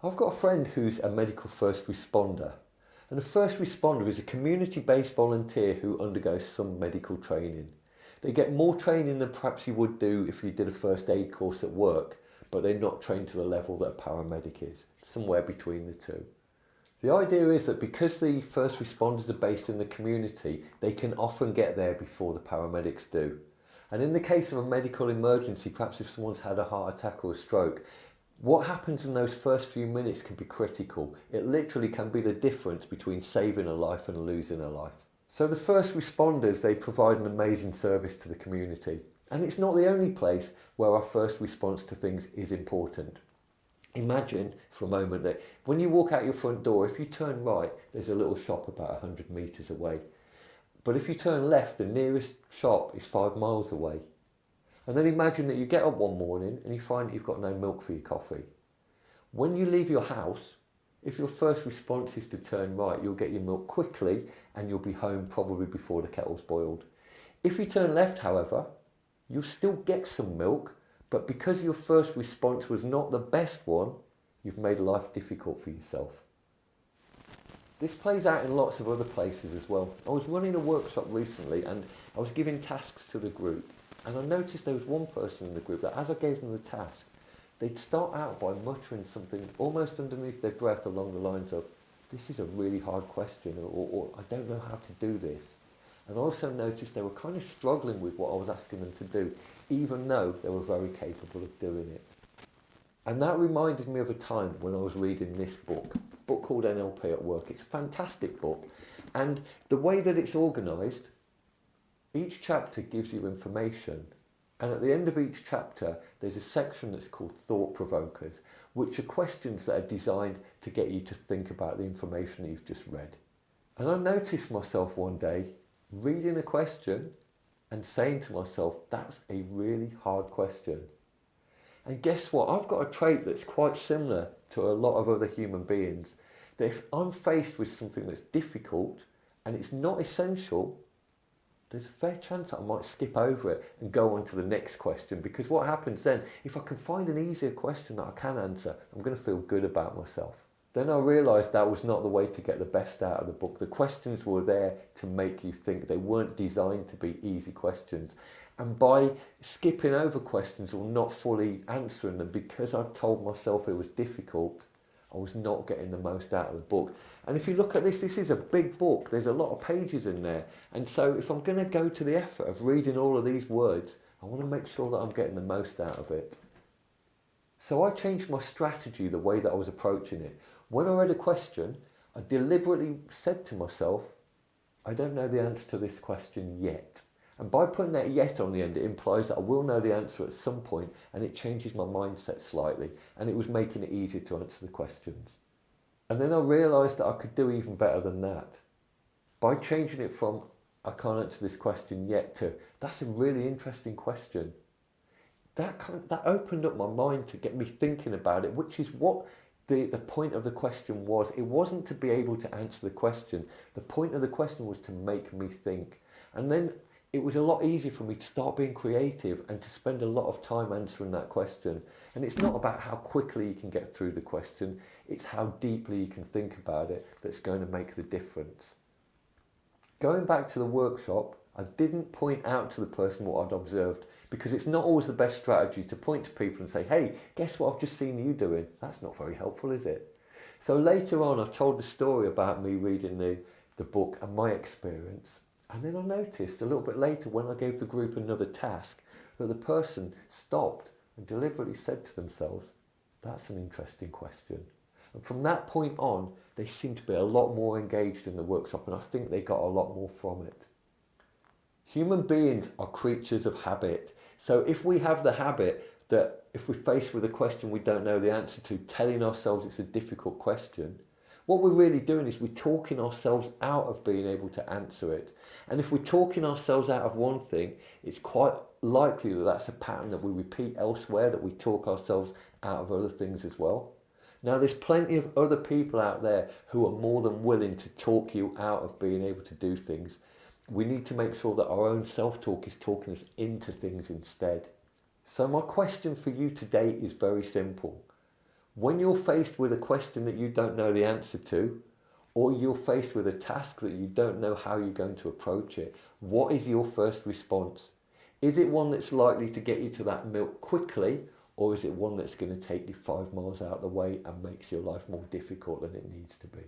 I've got a friend who's a medical first responder. And a first responder is a community-based volunteer who undergoes some medical training. They get more training than perhaps you would do if you did a first aid course at work, but they're not trained to the level that a paramedic is, somewhere between the two. The idea is that because the first responders are based in the community, they can often get there before the paramedics do. And in the case of a medical emergency, perhaps if someone's had a heart attack or a stroke, what happens in those first few minutes can be critical. It literally can be the difference between saving a life and losing a life. So the first responders, they provide an amazing service to the community. And it's not the only place where our first response to things is important. Imagine for a moment that when you walk out your front door, if you turn right, there's a little shop about 100 metres away. But if you turn left, the nearest shop is 5 miles away. And then imagine that you get up one morning and you find that you've got no milk for your coffee. When you leave your house, if your first response is to turn right, you'll get your milk quickly and you'll be home probably before the kettle's boiled. If you turn left, however, you'll still get some milk, but because your first response was not the best one, you've made life difficult for yourself. This plays out in lots of other places as well. I was running a workshop recently and I was giving tasks to the group, and I noticed there was one person in the group that as I gave them the task, they'd start out by muttering something almost underneath their breath along the lines of, "This is a really hard question," or "I don't know how to do this." And I also noticed they were kind of struggling with what I was asking them to do, even though they were very capable of doing it. And that reminded me of a time when I was reading this book, a book called NLP at Work. It's a fantastic book. And the way that it's organised, each chapter gives you information. And at the end of each chapter, there's a section that's called Thought Provokers, which are questions that are designed to get you to think about the information that you've just read. And I noticed myself one day reading a question and saying to myself, that's a really hard question. And guess what? I've got a trait that's quite similar to a lot of other human beings. That if I'm faced with something that's difficult and it's not essential, there's a fair chance that I might skip over it and go on to the next question. Because what happens then, if I can find an easier question that I can answer, I'm going to feel good about myself. Then I realised that was not the way to get the best out of the book. The questions were there to make you think. They weren't designed to be easy questions. And by skipping over questions or not fully answering them, because I told myself it was difficult, I was not getting the most out of the book. And if you look at this is a big book. There's a lot of pages in there. And so if I'm going to go to the effort of reading all of these words, I want to make sure that I'm getting the most out of it. So I changed my strategy, the way that I was approaching it. When I read a question, I deliberately said to myself, I don't know the answer to this question yet. And by putting that yet on the end, it implies that I will know the answer at some point, and it changes my mindset slightly, and it was making it easier to answer the questions. And then I realised that I could do even better than that. By changing it from, I can't answer this question yet, to, that's a really interesting question. That opened up my mind to get me thinking about it, which is what the point of the question was. It wasn't to be able to answer the question. The point of the question was to make me think. And then it was a lot easier for me to start being creative and to spend a lot of time answering that question. And it's not about how quickly you can get through the question, it's how deeply you can think about it that's going to make the difference. Going back to the workshop, I didn't point out to the person what I'd observed, because it's not always the best strategy to point to people and say, hey, guess what I've just seen you doing? That's not very helpful, is it? So later on, I've told the story about me reading the book and my experience. And then I noticed a little bit later when I gave the group another task that the person stopped and deliberately said to themselves, that's an interesting question. And from that point on, they seemed to be a lot more engaged in the workshop, and I think they got a lot more from it. Human beings are creatures of habit. So if we have the habit that if we're faced with a question we don't know the answer to, telling ourselves it's a difficult question, what we're really doing is we're talking ourselves out of being able to answer it. And if we're talking ourselves out of one thing, it's quite likely that that's a pattern that we repeat elsewhere, that we talk ourselves out of other things as well. Now, there's plenty of other people out there who are more than willing to talk you out of being able to do things. We need to make sure that our own self-talk is talking us into things instead. So my question for you today is very simple. When you're faced with a question that you don't know the answer to, or you're faced with a task that you don't know how you're going to approach it, what is your first response? Is it one that's likely to get you to that milk quickly, or is it one that's going to take you 5 miles out of the way and makes your life more difficult than it needs to be?